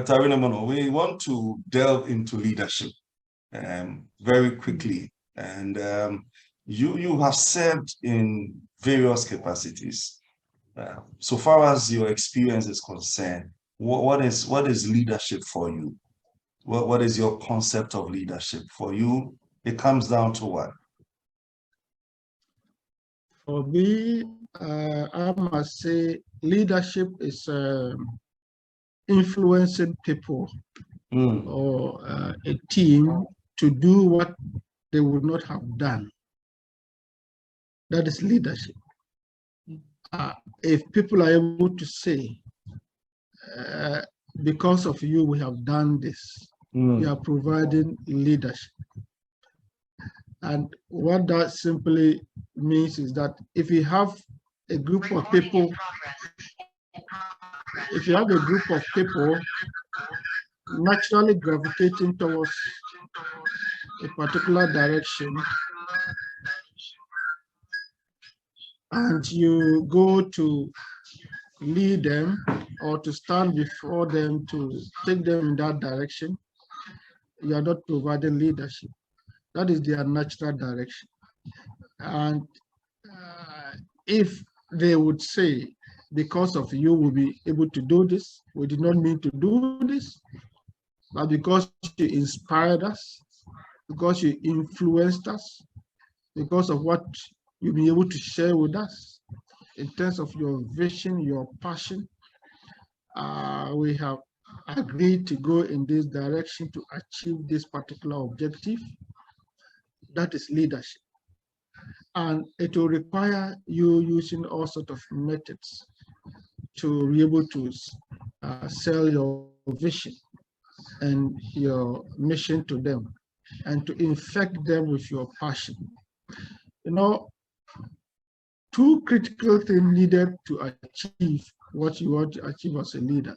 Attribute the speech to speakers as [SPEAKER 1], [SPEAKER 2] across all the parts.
[SPEAKER 1] Dr. Awinibuno, we want to delve into leadership very quickly. And you have served in various capacities. So far as your experience is concerned, what is leadership for you? What is your concept of leadership? For you, it comes down to what?
[SPEAKER 2] For me, I must say leadership is influencing people or a team to do what they would not have done. That is leadership. If people are able to say, because of you, we have done this, you are providing leadership. And what that simply means is that if you have a group of people, naturally gravitating towards a particular direction, and you go to lead them or to stand before them to take them in that direction, you are not providing leadership. That is their natural direction. And if they would say, because of you, we'll be able to do this, we did not mean to do this, but because you inspired us, because you influenced us, because of what you'll be able to share with us in terms of your vision, your passion, we have agreed to go in this direction to achieve this particular objective. That is leadership. And it will require you using all sorts of methods to be able to sell your vision and your mission to them, and to infect them with your passion. You know, two critical things needed to achieve what you want to achieve as a leader: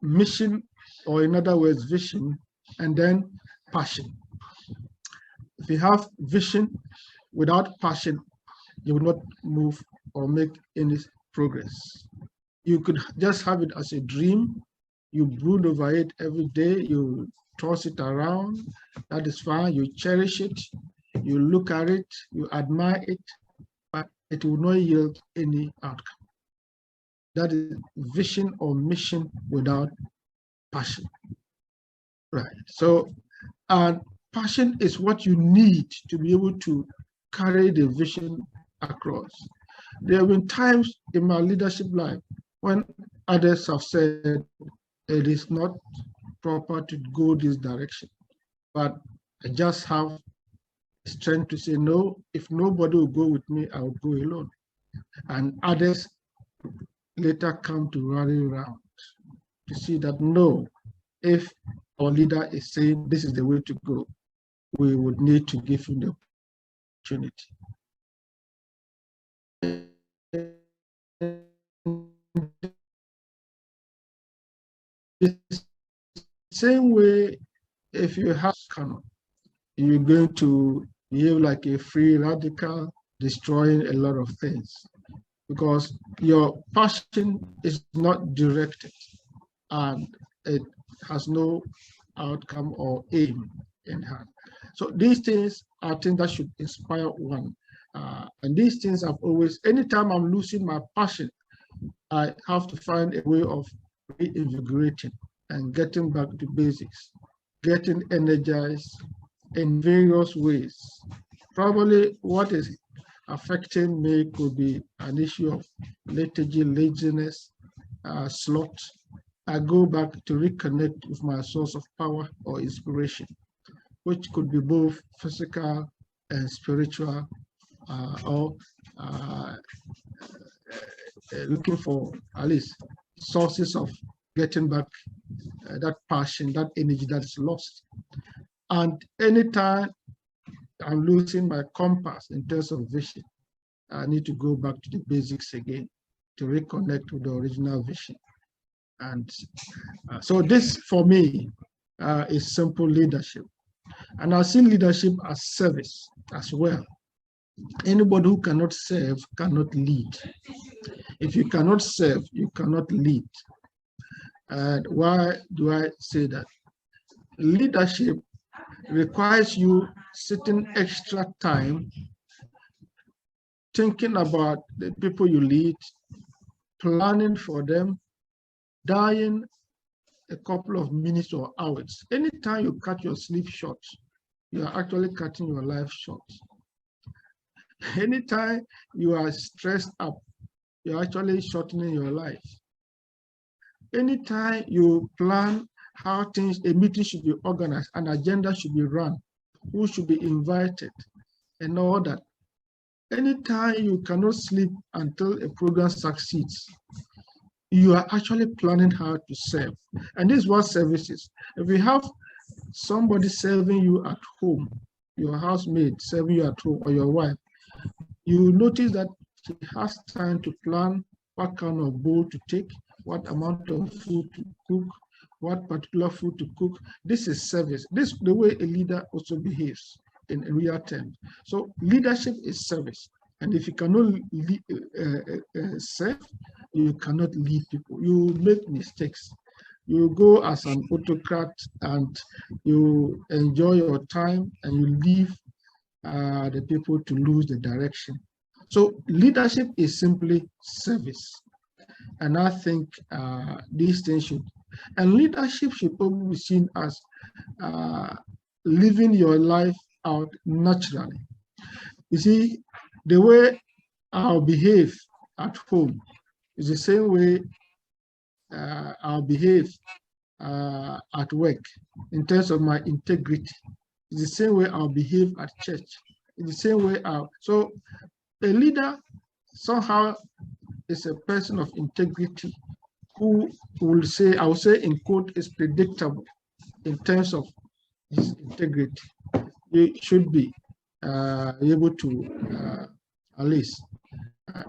[SPEAKER 2] mission, or in other words, vision, and then passion. If you have vision without passion, you will not move or make any progress. You could just have it as a dream. You brood over it every day, you toss it around, that is fine, you cherish it, you look at it, you admire it, but it will not yield any outcome. That is vision or mission without passion. Right. So, and passion is what you need to be able to carry the vision across. There have been times in my leadership life when others have said it is not proper to go this direction, but I just have strength to say no. If nobody will go with me, I will go alone. And others later come to rally around to see that no, if our leader is saying this is the way to go, we would need to give him the opportunity. The same way, if you have canon, you're going to behave like a free radical, destroying a lot of things, because your passion is not directed and it has no outcome or aim in hand. So these things are things that should inspire one. And these things have always, anytime I'm losing my passion, I have to find a way of reinvigorating and getting back to basics, getting energized in various ways. Probably what is affecting me could be an issue of lethargy, laziness, sloth. I go back to reconnect with my source of power or inspiration, which could be both physical and spiritual, or looking for at least sources of getting back that passion, that energy that is lost. And anytime I'm losing my compass in terms of vision, I need to go back to the basics again to reconnect with the original vision. And so this, for me, is simple leadership. And I see leadership as service as well. Anybody who cannot serve cannot lead. If you cannot serve, you cannot lead. And why do I say that? Leadership requires you sitting extra time thinking about the people you lead, planning for them, dying a couple of minutes or hours. Anytime you cut your sleep short, you are actually cutting your life short. Anytime you are stressed up, you're actually shortening your life. Anytime you plan how a meeting should be organized, an agenda should be run, who should be invited, and all that. Anytime you cannot sleep until a program succeeds, you are actually planning how to serve. And this is what service is. If you have somebody serving you at home, your housemaid serving you at home, or your wife, you notice that she has time to plan what kind of bowl to take, what amount of food to cook, what particular food to cook. This is service. This is the way a leader also behaves in real terms. So leadership is service. And if you cannot serve, you cannot lead people. You make mistakes. You go as an autocrat and you enjoy your time and you leave the people to lose the direction. So leadership is simply service. And I think these things should, and leadership should always be seen as living your life out naturally. You see, the way I'll behave at home is the same way I'll behave at work in terms of my integrity. It's the same way I'll behave at church. It's the same way so a leader somehow is a person of integrity who will say, I will say in quote, is predictable in terms of his integrity. He should be able to at least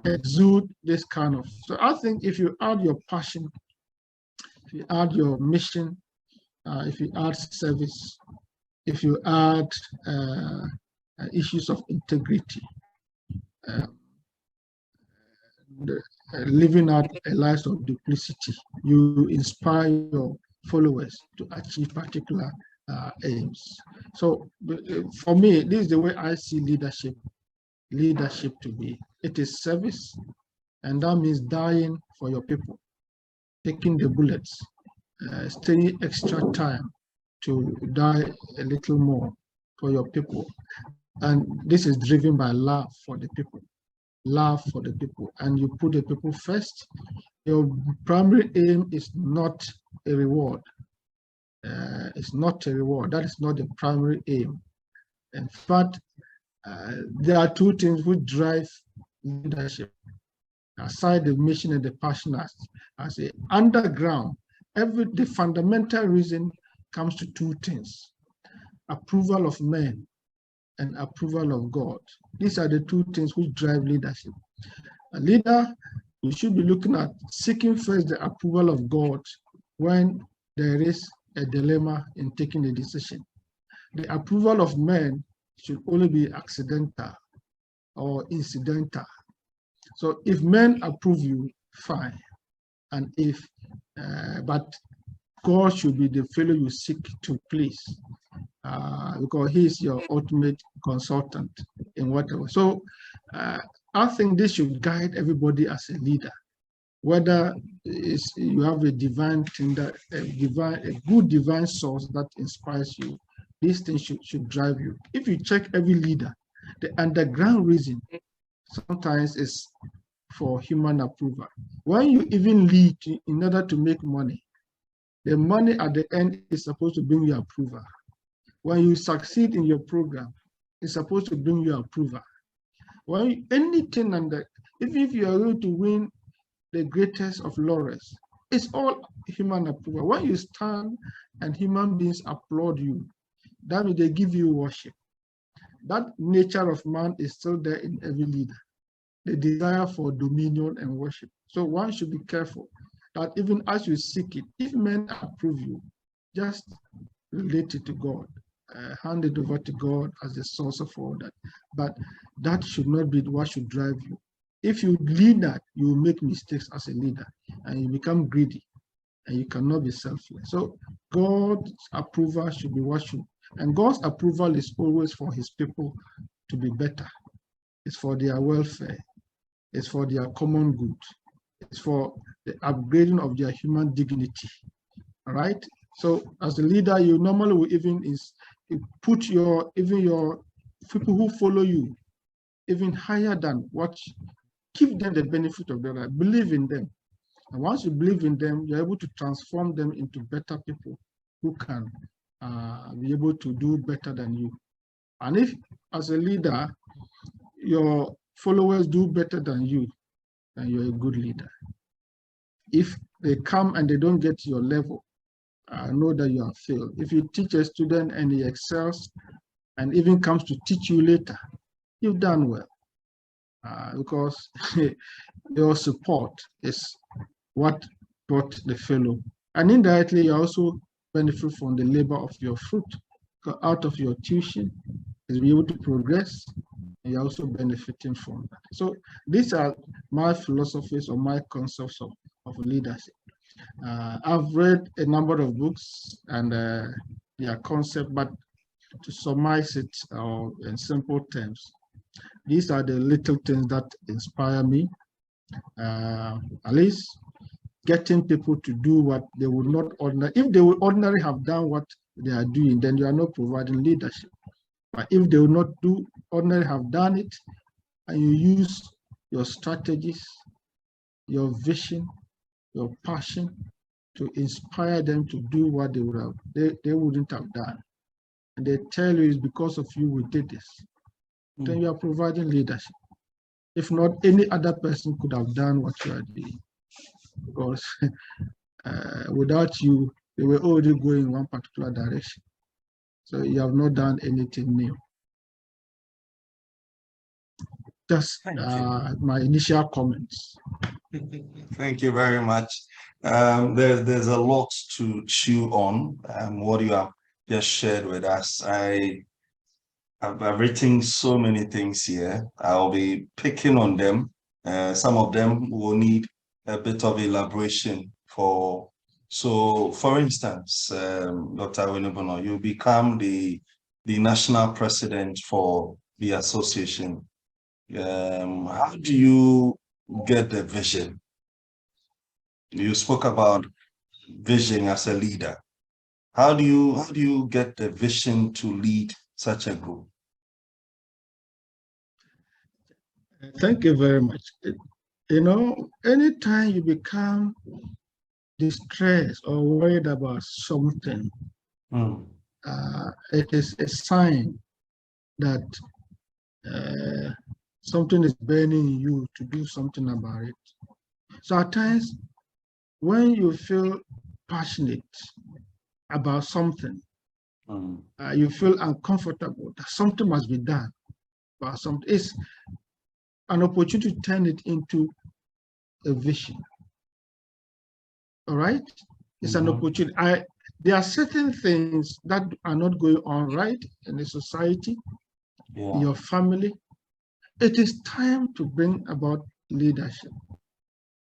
[SPEAKER 2] exude this kind of. So I think if you add your passion, if you add your mission, if you add service, if you add issues of integrity, living out a life of duplicity, you inspire your followers to achieve particular aims. So for me, this is the way I see leadership to be. It is service, and that means dying for your people, taking the bullets, staying extra time to die a little more for your people. And this is driven by love for the people. Love for the people, and you put the people first. Your primary aim is not a reward. It's not a reward. That is not the primary aim. In fact, there are two things which drive leadership, aside the mission and the passion as a underground. The fundamental reason comes to two things: approval of men and approval of God. These are the two things which drive leadership. A leader, you should be looking at seeking first the approval of God when there is a dilemma in taking a decision. The approval of men should only be accidental or incidental. So if men approve you, fine. And if, but God should be the fellow you seek to please, because he is your ultimate consultant in whatever. So I think this should guide everybody as a leader, whether you have a divine thing, a good divine source that inspires you. These things should drive you. If you check every leader, the underground reason sometimes is for human approval. When you even lead in order to make money, the money at the end is supposed to bring you approval. When you succeed in your program, it's supposed to bring you approval. When anything even if you are going to win the greatest of laurels, it's all human approval. When you stand and human beings applaud you, that means they give you worship. That nature of man is still there in every leader, the desire for dominion and worship. So one should be careful that even as you seek it, if men approve you, just relate it to God, hand it over to God as the source of all that. But that should not be what should drive you. If you lead that, you will make mistakes as a leader and you become greedy. and you cannot be selfless. So God's approval should be what should, and God's approval is always for his people to be better. It's for their welfare. It's for their common good. It's for the upgrading of their human dignity. All right. So as a leader, you normally will even put your people who follow you even higher than what, give them the benefit of their life, believe in them. And once you believe in them, you're able to transform them into better people who can be able to do better than you. And if, as a leader, your followers do better than you, then you're a good leader. If they come and they don't get your level, know that you have failed. If you teach a student and he excels and even comes to teach you later, you've done well, because your support is what brought the fellow. And indirectly, you also benefit from the labor of your fruit. Out of your tuition, is be able to progress, and you're also benefiting from that. So these are my philosophies or my concepts of leadership. I've read a number of books and their concept, but to summarize it in simple terms, these are the little things that inspire me. At least getting people to do what they would not ordinarily, if they would ordinarily have done what they are doing, then you are not providing leadership. But if they will not do ordinarily have done it, and you use your strategies, your vision, your passion to inspire them to do what they would have, they wouldn't have done, and they tell you it's because of you we did this, then you are providing leadership. If not, any other person could have done what you are doing, because without you, they were already going in one particular direction. So you have not done anything new. Just my initial comments.
[SPEAKER 1] Thank you very much. There's a lot to chew on, what you have just shared with us. I've written so many things here. I'll be picking on them. Some of them will need a bit of elaboration for. So, for instance, Dr. Awinibuno, you become the national president for the association. How do you get the vision? You spoke about vision as a leader. How do you get the vision to lead such a group?
[SPEAKER 2] Thank you very much. You know, anytime you become distressed or worried about something, it is a sign that something is burning in you to do something about it. So at times, when you feel passionate about something, you feel uncomfortable that something must be done about something. It's an opportunity to turn it into a vision. All right? It's an opportunity. There are certain things that are not going on right in the society, in your family. It is time to bring about leadership.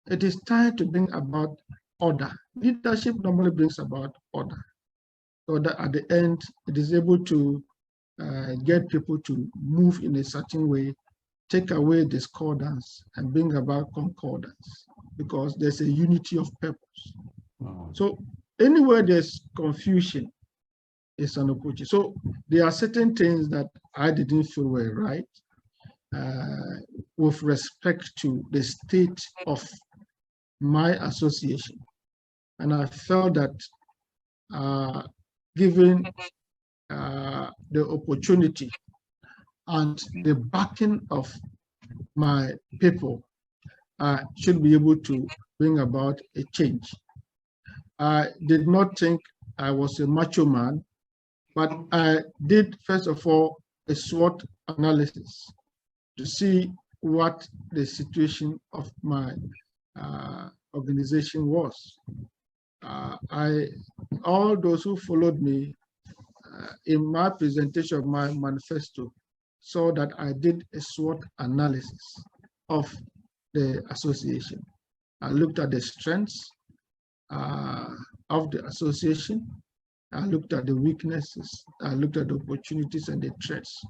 [SPEAKER 2] It is time to bring about order. Leadership normally brings about order. So that at the end, it is able to get people to move in a certain way, take away discordance, and bring about concordance, because there's a unity of purpose. So anywhere there's confusion, it's an opportunity. So there are certain things that I didn't feel were right with respect to the state of my association. And I felt that given the opportunity and the backing of my people, I should be able to bring about a change. I did not think I was a macho man, but I did, first of all, a SWOT analysis to see what the situation of my organization was. All those who followed me in my presentation of my manifesto saw that I did a SWOT analysis of the association. I looked at the strengths, of the association. I looked at the weaknesses, I looked at the opportunities and the threats.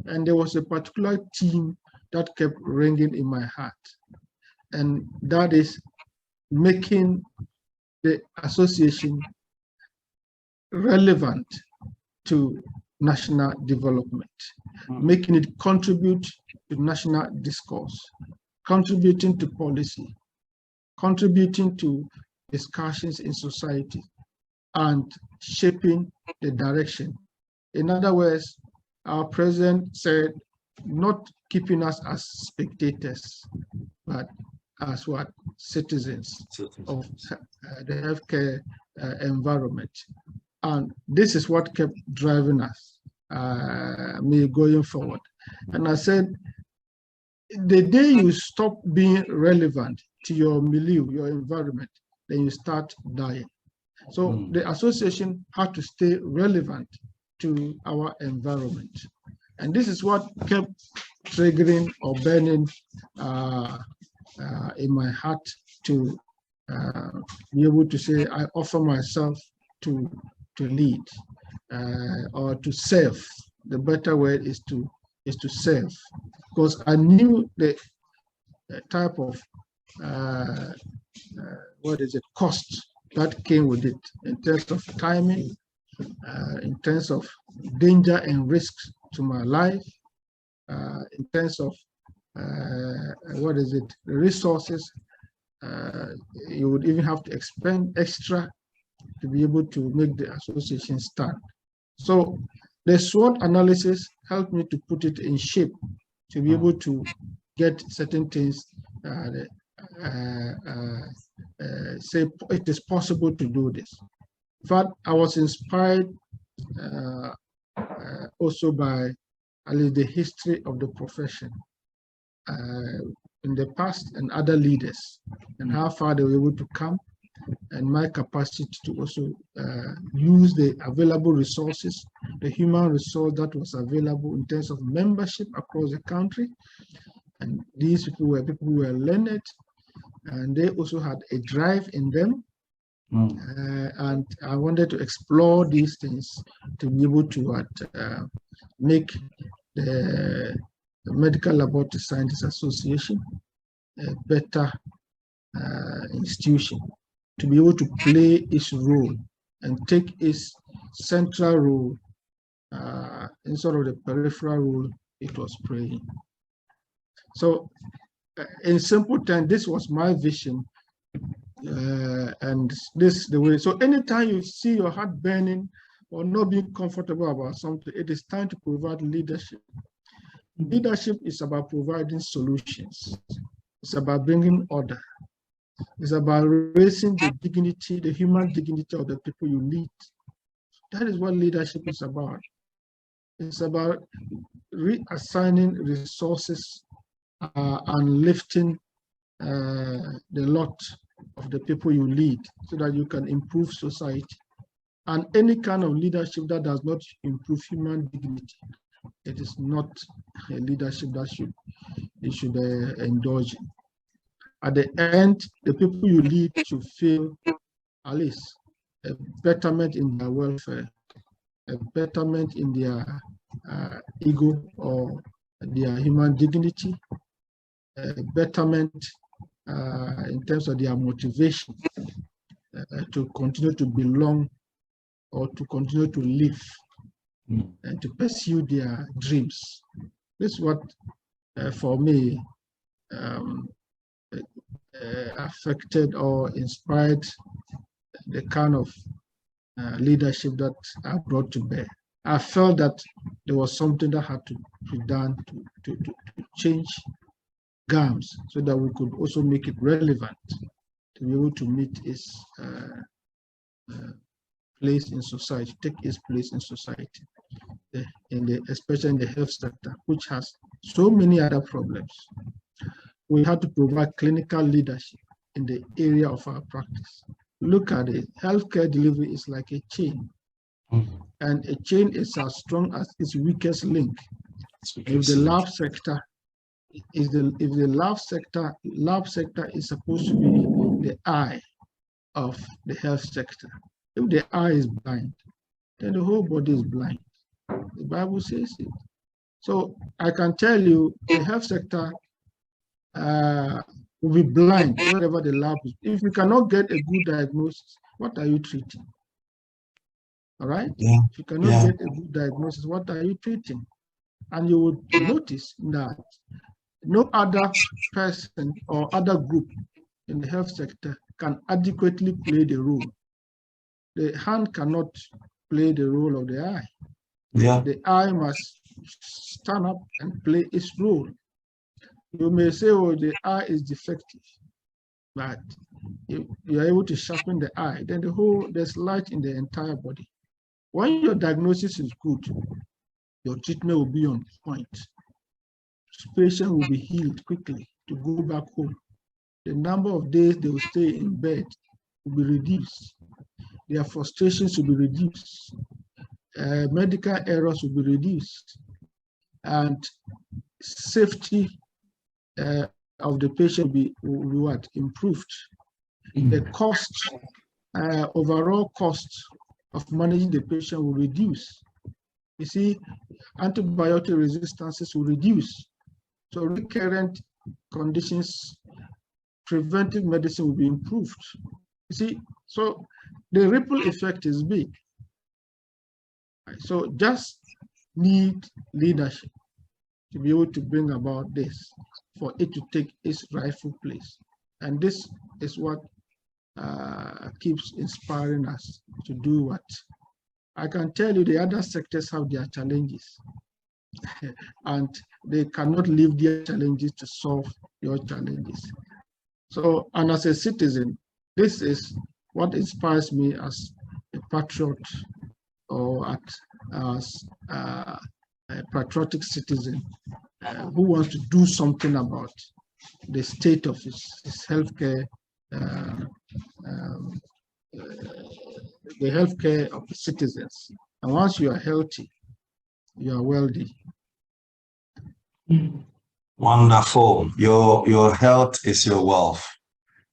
[SPEAKER 2] And there was a particular theme that kept ringing in my heart, and that is making the association relevant to national development, making it contribute to national discourse, contributing to policy, contributing to discussions in society, and shaping the direction. In other words, our president said, not keeping us as spectators, but as what? Citizens of the healthcare environment. And this is what kept driving us, me going forward. And I said, the day you stop being relevant to your milieu, your environment, then you start dying. So the association had to stay relevant to our environment. And this is what kept triggering or burning in my heart to be able to say, I offer myself to lead or to serve. The better word is to serve, because I knew the type of cost that came with it in terms of timing, in terms of danger and risks to my life, in terms of resources. You would even have to expend extra to be able to make the association stand. So the SWOT analysis helped me to put it in shape to be able to get certain things, say it is possible to do this. In fact, I was inspired also by at least the history of the profession in the past and other leaders, and how far they were able to come, and my capacity to also use the available resources, the human resource that was available in terms of membership across the country. And these people were learned, and they also had a drive in them. And I wanted to explore these things to be able to make the Medical Laboratory Scientists Association a better institution, to be able to play its role and take its central role instead of the peripheral role it was playing. So in simple terms, this was my vision, and this the way. So anytime you see your heart burning or not being comfortable about something, it is time to provide leadership. Leadership is about providing solutions. It's about bringing order. It's about raising the dignity, the human dignity of the people you lead. That is what leadership is about. It's about reassigning resources and lifting the lot of the people you lead so that you can improve society. And any kind of leadership that does not improve human dignity, it is not a leadership that you should indulge in. At the end, the people you lead should feel at least a betterment in their welfare, a betterment in their ego or their human dignity, a betterment in terms of their motivation to continue to belong or to continue to live and to pursue their dreams. This is what, for me, affected or inspired the kind of leadership that I brought to bear. I felt that there was something that had to be done to change GAMS so that we could also make it relevant to be able to meet its place in society, take its place in society, especially in the health sector, which has so many other problems. We had to provide clinical leadership in the area of our practice. Look at it, healthcare delivery is like a chain, and a chain is as strong as its weakest link. If the lab sector is lab sector is supposed to be the eye, of the health sector. If the eye is blind, then the whole body is blind. The Bible says it. So I can tell you the health sector will be blind wherever the lab is. If you cannot get a good diagnosis, what are you treating? All right?
[SPEAKER 1] Yeah.
[SPEAKER 2] If you cannot get a good diagnosis, what are you treating? And you would notice that no other person or other group in the health sector can adequately play the role. The hand cannot play the role of the eye.
[SPEAKER 1] Yeah.
[SPEAKER 2] The eye must stand up and play its role. You may say, oh, the eye is defective, but if you are able to sharpen the eye, then there's light in the entire body. When your diagnosis is good, your treatment will be on point. Patient will be healed quickly to go back home. The number of days they will stay in bed will be reduced. Their frustrations will be reduced. Medical errors will be reduced. And safety of the patient will be what? Improved. The cost, overall cost of managing the patient will reduce. You see, antibiotic resistances will reduce. So recurrent conditions, preventive medicine will be improved. You see, so the ripple effect is big. So just need leadership to be able to bring about this, for it to take its rightful place. And this is what keeps inspiring us to do what. I can tell you the other sectors have their challenges and they cannot leave their challenges to solve your challenges. So, and as a citizen, this is what inspires me as a patriot or as a patriotic citizen who wants to do something about the state of his healthcare, the healthcare of the citizens. And once you are healthy, you are wealthy.
[SPEAKER 1] Wonderful. Your health is your wealth.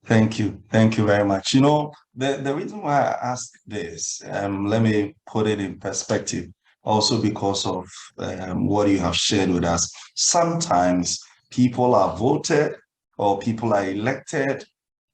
[SPEAKER 1] Thank you. Thank you very much. You know, the reason why I ask this, let me put it in perspective, also because of what you have shared with us. Sometimes people are voted or people are elected,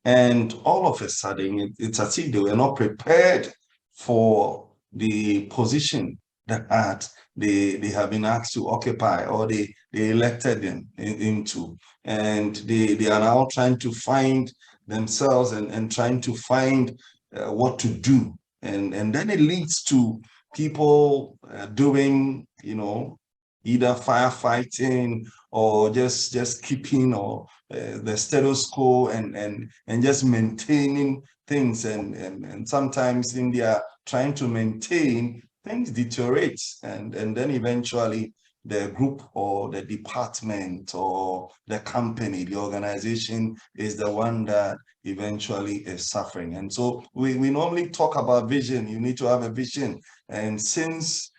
[SPEAKER 1] and all of a sudden it's as if they were not prepared for the position that they have been asked to occupy, or they elected them into. And they are now trying to find themselves and trying to find what to do. And then it leads to people doing, you know, either firefighting or just keeping or the status quo and just maintaining things. And sometimes in their trying to maintain, things deteriorate. And then eventually the group or the department or the company, the organization is the one that eventually is suffering. And so we normally talk about vision. You need to have a vision. And since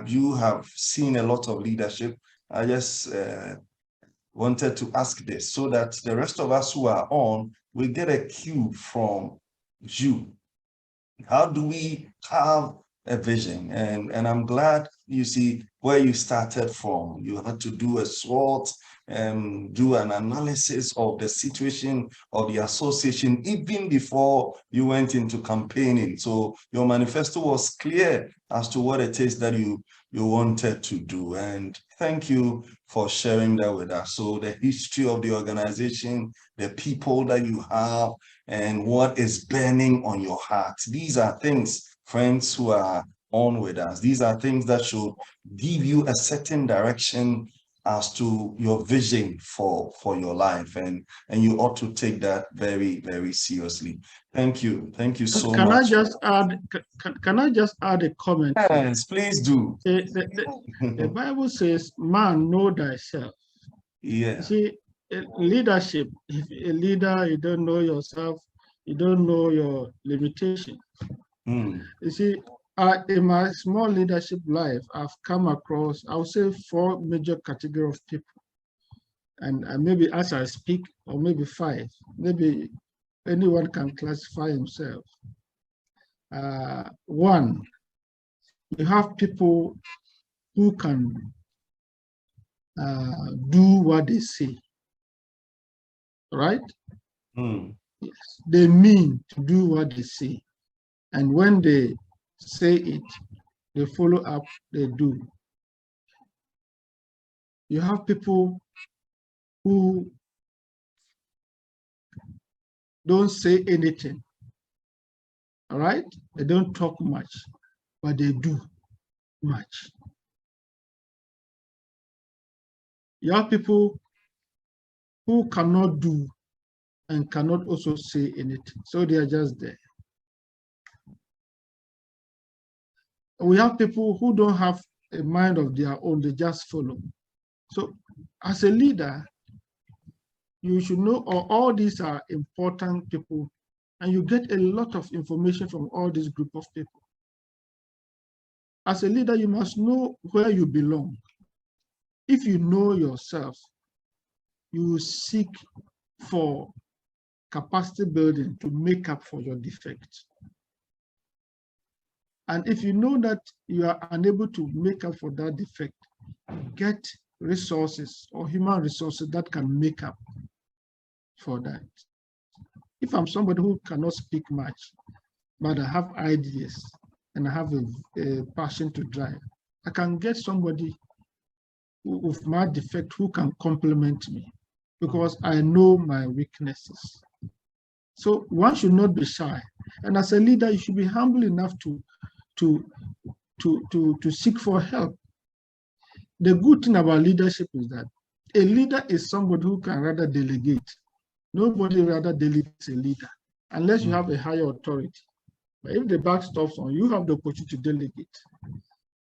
[SPEAKER 1] you have seen a lot of leadership, I just wanted to ask this so that the rest of us who are on, we get a cue from you. How do we have a vision? And I'm glad you see where you started from. You had to do a SWOT, do an analysis of the situation of the association even before you went into campaigning. So your manifesto was clear as to what it is that you wanted to do. And thank you for sharing that with us. So the history of the organization, the people that you have, and what is burning on your heart. These are things, friends who are on with us, these are things that should give you a certain direction as to your vision for your life, and you ought to take that very, very seriously. Thank you so
[SPEAKER 2] can
[SPEAKER 1] much.
[SPEAKER 2] Can I just add a comment?
[SPEAKER 1] Yes, please do.
[SPEAKER 2] The Bible says, man, know thyself.
[SPEAKER 1] Yeah.
[SPEAKER 2] You see, leadership, if a leader, you don't know yourself, you don't know your limitation. You see, in my small leadership life, I've come across, I would say, 4 major categories of people. And maybe as I speak, or maybe 5, maybe anyone can classify himself. One, you have people who can do what they say, right? Yes. They mean to do what they say. And when they say it, they follow up, they do. You have people who don't say anything, all right? They don't talk much, but they do much. You have people who cannot do and cannot also say anything, so they are just there. We have people who don't have a mind of their own, they just follow. So as a leader, you should know all these are important people, and you get a lot of information from all this group of people. As a leader, you must know where you belong. If you know yourself, you seek for capacity building to make up for your defects. And if you know that you are unable to make up for that defect, get resources or human resources that can make up for that. If I'm somebody who cannot speak much, but I have ideas and I have a passion to drive, I can get somebody with my defect who can complement me because I know my weaknesses. So one should not be shy. And as a leader, you should be humble enough to seek for help. The good thing about leadership is that a leader is somebody who can rather delegate. Nobody rather delegates a leader unless you have a higher authority. But if the buck stops on, you have the opportunity to delegate.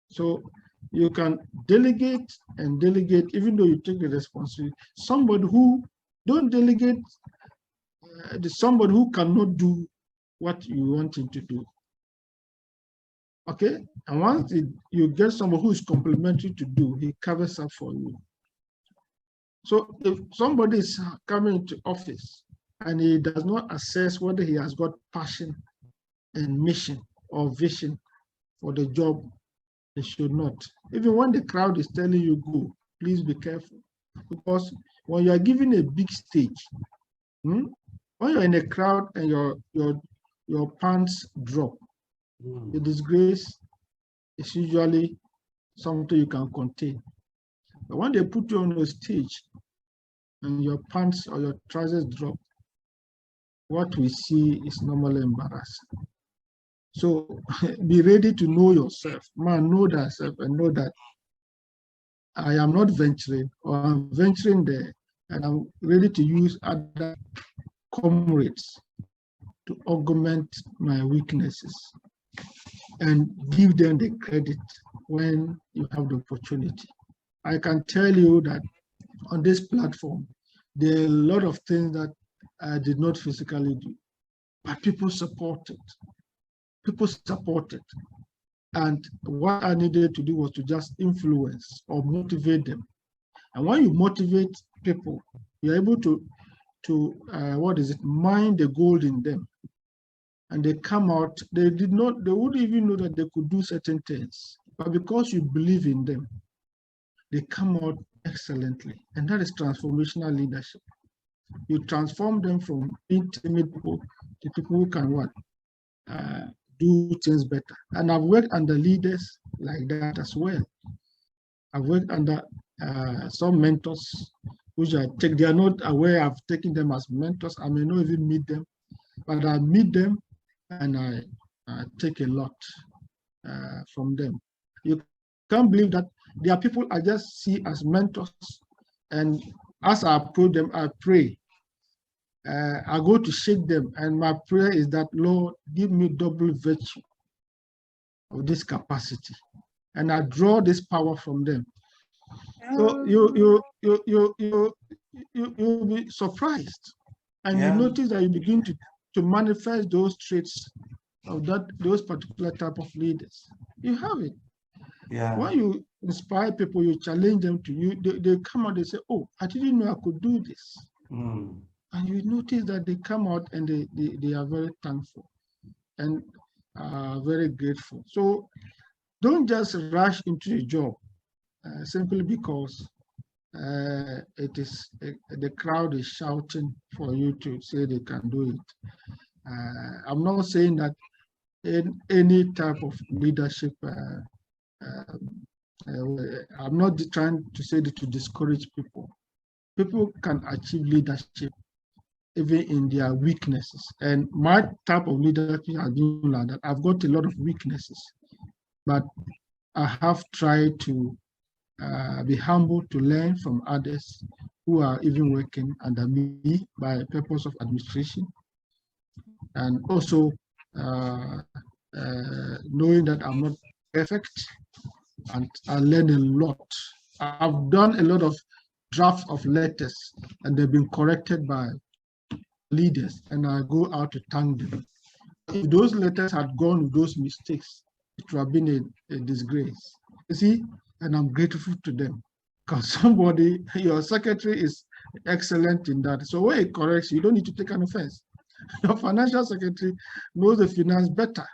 [SPEAKER 2] So you can delegate and delegate, even though you take the responsibility. Somebody who don't delegate, somebody who cannot do what you want him to do. Okay, and once you get someone who is complementary to do, he covers up for you. So if somebody is coming into office and he does not assess whether he has got passion and mission or vision for the job, he should not. Even when the crowd is telling you go, please be careful. Because when you are given a big stage, when you're in a crowd and your pants drop, the disgrace is usually something you can contain. But when they put you on a stage and your pants or your trousers drop, what we see is normally embarrassing. So be ready to know yourself. Man, know thyself and know that I am not venturing, or I'm venturing there, and I'm ready to use other comrades to augment my weaknesses and give them the credit when you have the opportunity. I can tell you that on this platform, there are a lot of things that I did not physically do, but people supported. People supported. And what I needed to do was to just influence or motivate them. And when you motivate people, you're able to mine the gold in them. And they come out, they wouldn't even know that they could do certain things. But because you believe in them, they come out excellently. And that is transformational leadership. You transform them from being timid people to people who can do things better. And I've worked under leaders like that as well. I've worked under some mentors, which they are not aware of taking them as mentors. I may not even meet them, but I meet them and I take a lot from them. You can't believe that there are people I just see as mentors, and as I approach them, I pray. I go to shake them, and my prayer is that, Lord, give me double virtue of this capacity, and I draw this power from them. So you'll be surprised, and you notice that you begin to manifest those traits of those particular type of leaders. You have it. Yeah. When you inspire people, you challenge them to you, they come out, they say, oh, I didn't know I could do this. And you notice that they come out and they are very thankful and very grateful. So don't just rush into the job simply because the crowd is shouting for you to say they can do it. I'm not saying that in any type of leadership, I'm not trying to say that to discourage people. People can achieve leadership even in their weaknesses. And my type of leadership has been like that. I've got a lot of weaknesses, but I have tried to be humble to learn from others who are even working under me by purpose of administration. And also knowing that I'm not perfect, and I learn a lot. I've done a lot of drafts of letters and they've been corrected by leaders, and I go out to thank them. If those letters had gone with those mistakes, it would have been a disgrace. You see, and I'm grateful to them because somebody, your secretary is excellent in that. So when it corrects, you don't need to take an offense. Your financial secretary knows the finance better.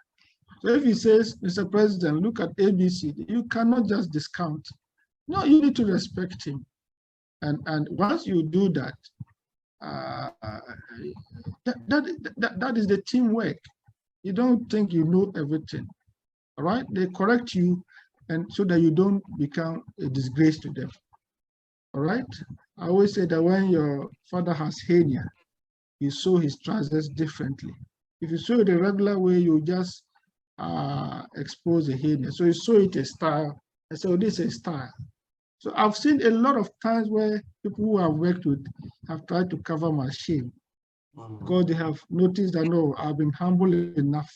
[SPEAKER 2] So if he says, Mr. President, look at ABC, you cannot just discount. No, you need to respect him. And once you do that, that is the teamwork. You don't think you know everything, all right? They correct you, and so that you don't become a disgrace to them, all right? I always say that when your father has hernia, you sew his trousers differently. If you sew it the regular way, you just expose the hernia. So you sew it a style, and so this is a style. So I've seen a lot of times where people who I've worked with have tried to cover my shame because they have noticed that, no, I've been humble enough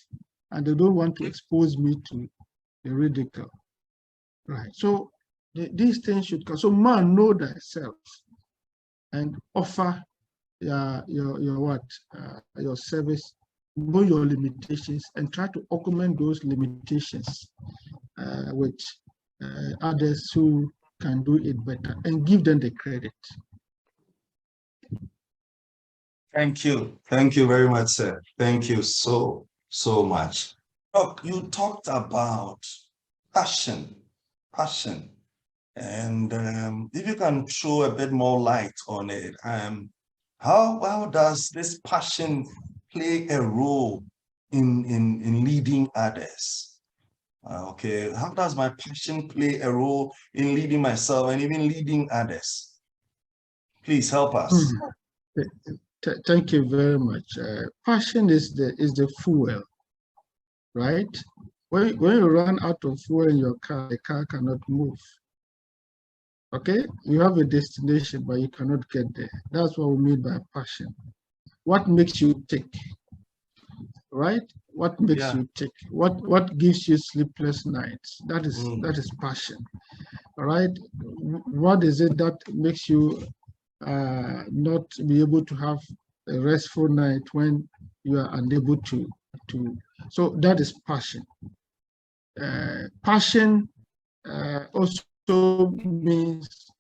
[SPEAKER 2] and they don't want to expose me to the ridicule. Right. So these things should come. So man, know thyself and offer your service, know your limitations, and try to augment those limitations with others who can do it better, and give them the credit.
[SPEAKER 1] Thank you. Thank you very much, sir. Thank you so much. Look, you talked about passion, and if you can throw a bit more light on it, how does this passion play a role in leading others? Okay, how does my passion play a role in leading myself and even leading others? Please help us.
[SPEAKER 2] Thank you very much. Passion is the fuel, right? When you run out of fuel in your car, the car cannot move. Okay, you have a destination, but you cannot get there. That's what we mean by passion. What makes you tick, right? What makes you tick? What gives you sleepless nights? That is passion, all right? What is it that makes you not be able to have a restful night when you are unable to? So that is passion. Passion also means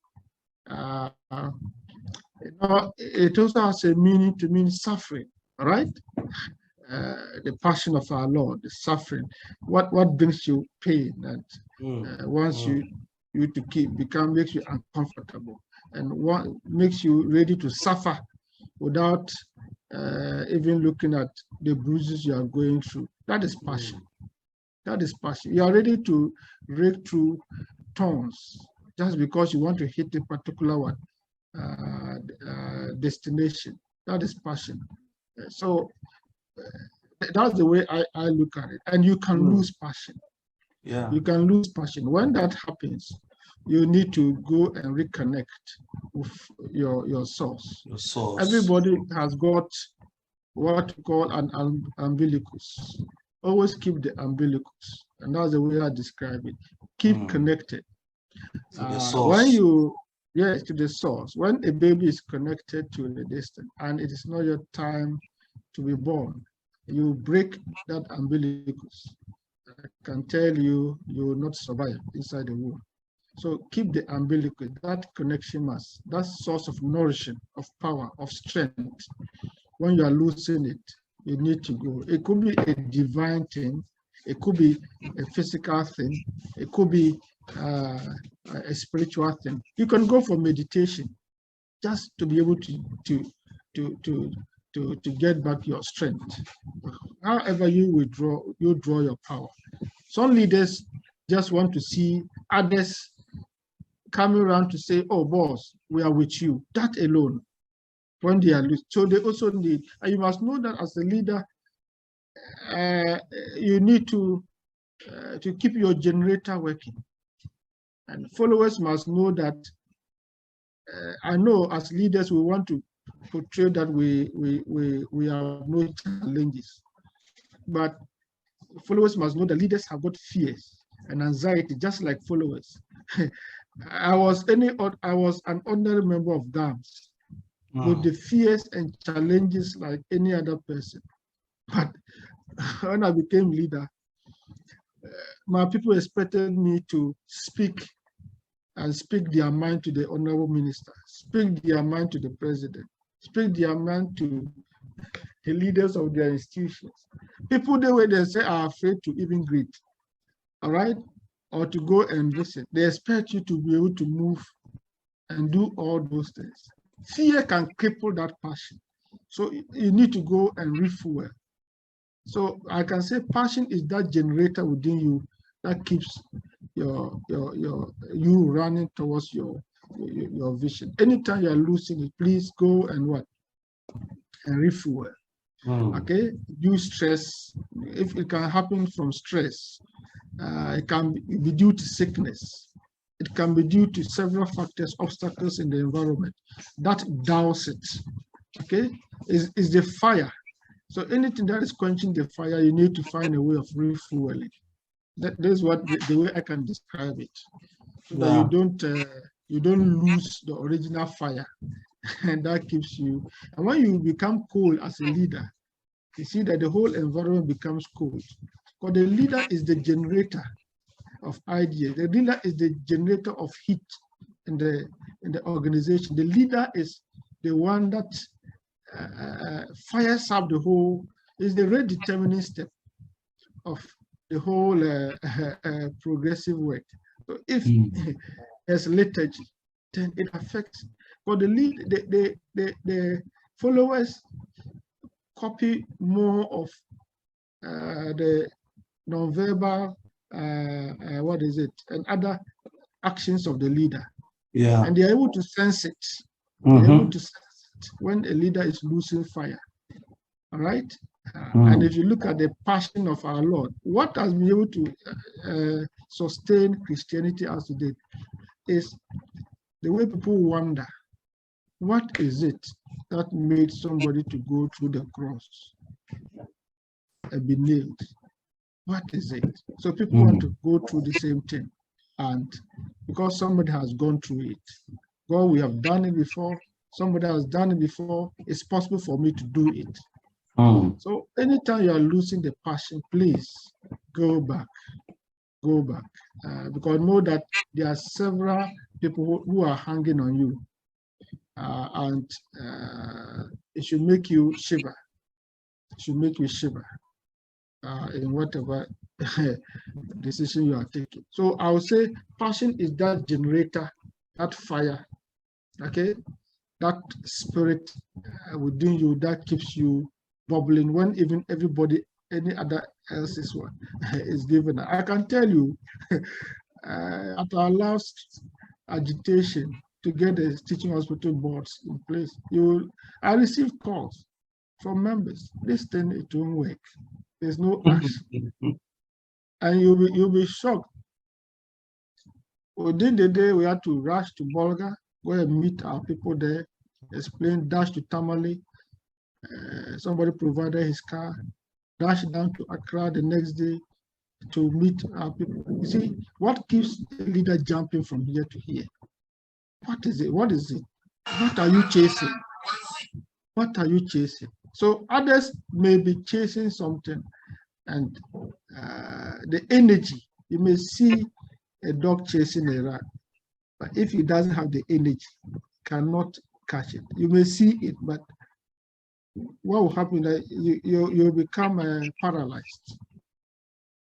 [SPEAKER 2] it also has a meaning to mean suffering, right? The passion of our Lord, the suffering, what brings you pain, and wants you to makes you uncomfortable, and what makes you ready to suffer without even looking at the bruises you are going through. That is passion. That is passion. You are ready to break through thorns just because you want to hit a particular destination. That is passion. So that's the way I look at it. And you can lose passion.
[SPEAKER 1] Yeah.
[SPEAKER 2] You can lose passion. When that happens, you need to go and reconnect with your source.
[SPEAKER 1] Your source.
[SPEAKER 2] Everybody has got what we call an umbilicus. Always keep the umbilicus. And that's the way I describe it. Keep connected.
[SPEAKER 1] To the source.
[SPEAKER 2] To the source. When a baby is connected to the distant and it is not your time to be born, you break that umbilicus. I can tell you, you will not survive inside the womb. So keep the umbilical, that connection mass, that source of nourishing, of power, of strength. When you are losing it, you need to go. It could be a divine thing. It could be a physical thing. It could be a spiritual thing. You can go for meditation just to be able to get back your strength. However you withdraw, you draw your power. Some leaders just want to see others coming around to say, oh, boss, we are with you. That alone, when they are loose. So they also need, and you must know that as a leader, you need to keep your generator working. And followers must know that, I know as leaders, we want to portray that we have no challenges. But followers must know that leaders have got fears and anxiety, just like followers. I was an ordinary member of GAMS with the fears and challenges like any other person. But when I became leader, my people expected me to speak and speak their mind to the honorable minister, speak their mind to the president, speak their mind to the leaders of their institutions. People, the way they say, are afraid to even greet, all right, or to go and visit. They expect you to be able to move and do all those things. Fear can cripple that passion. So you need to go and refuel. So I can say passion is that generator within you that keeps you running towards your vision. Anytime you're losing it, please go and what? And refuel. Okay, use stress. If it can happen from stress, it can be due to sickness. It can be due to several factors, obstacles in the environment. That douse it. Okay, is the fire. So anything that is quenching the fire, you need to find a way of refueling. That is what the way I can describe it, so that you don't lose the original fire, and that keeps you. And when you become cold as a leader, you see that the whole environment becomes cold. Because the leader is the generator of ideas. The leader is the generator of heat in the organization. The leader is the one that fires up the whole, is the rate determining step of the whole progressive work. So if there's liturgy, then it affects. But the followers copy more of the nonverbal, and other actions of the leader. Yeah. And they're able to sense it. They're able to sense it when a leader is losing fire. All right? And if you look at the passion of our Lord, what has been able to sustain Christianity as today is the way people wonder, what is it that made somebody to go through the cross and be nailed? What is it? So people want to go through the same thing. And because somebody has gone through it, God, we have done it before, somebody has done it before, it's possible for me to do it. So anytime you are losing the passion, please go back, because know that there are several people who are hanging on you, and it should make you shiver. It should make you shiver in whatever decision you are taking. So I would say passion is that generator, that fire, okay, that spirit within you that keeps you bubbling when even everybody, any other else is given. I can tell you, at our last agitation to get the teaching hospital boards in place, I received calls from members. This thing, it won't work. There's no action. And you'll be shocked. Within the day, we had to rush to Bolga, go and meet our people there, explain, dash to Tamale. Somebody provided his car, dash down to Accra the next day to meet our people. You see, what keeps a leader jumping from here to here? What is it? What is it? What are you chasing? What are you chasing? So others may be chasing something, and the energy, you may see a dog chasing a rat. But if he doesn't have the energy, cannot catch it. You may see it, but what will happen is you become paralyzed.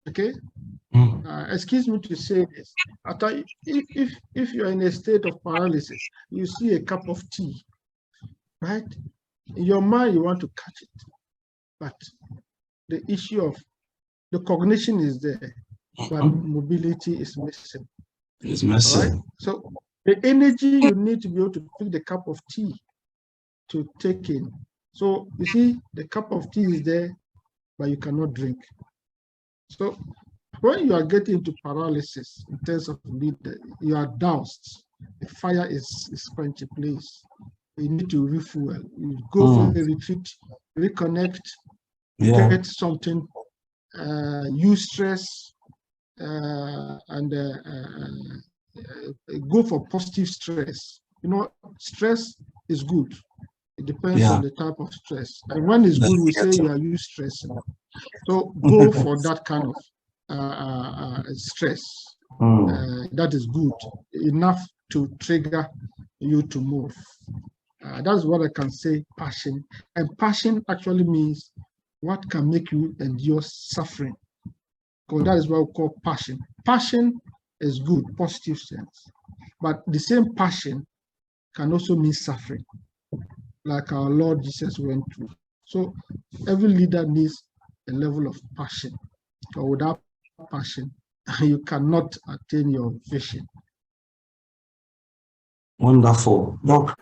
[SPEAKER 2] Okay? Excuse me to say this. If you're in a state of paralysis, you see a cup of tea, right? In your mind, you want to catch it. But the issue of the cognition is there, but mobility is missing.
[SPEAKER 1] It's missing.
[SPEAKER 2] Right? So the energy you need to be able to pick the cup of tea to take in. So you see, the cup of tea is there, but you cannot drink. So when you are getting into paralysis in terms of leader, you are doused. The fire is quenched, please. You need to refuel. You go for a retreat, reconnect, get something, use stress, and go for positive stress. You know, stress is good. It depends on the type of stress. And when it's good, we say you are used stress. So go for that kind of stress. That is good, enough to trigger you to move. That's what I can say, passion. And passion actually means what can make you endure suffering. Because that is what we call passion. Passion is good, positive sense. But the same passion can also mean suffering, like our Lord Jesus went through. So every leader needs a level of passion. Or without passion, you cannot attain your vision.
[SPEAKER 1] Wonderful. Doc,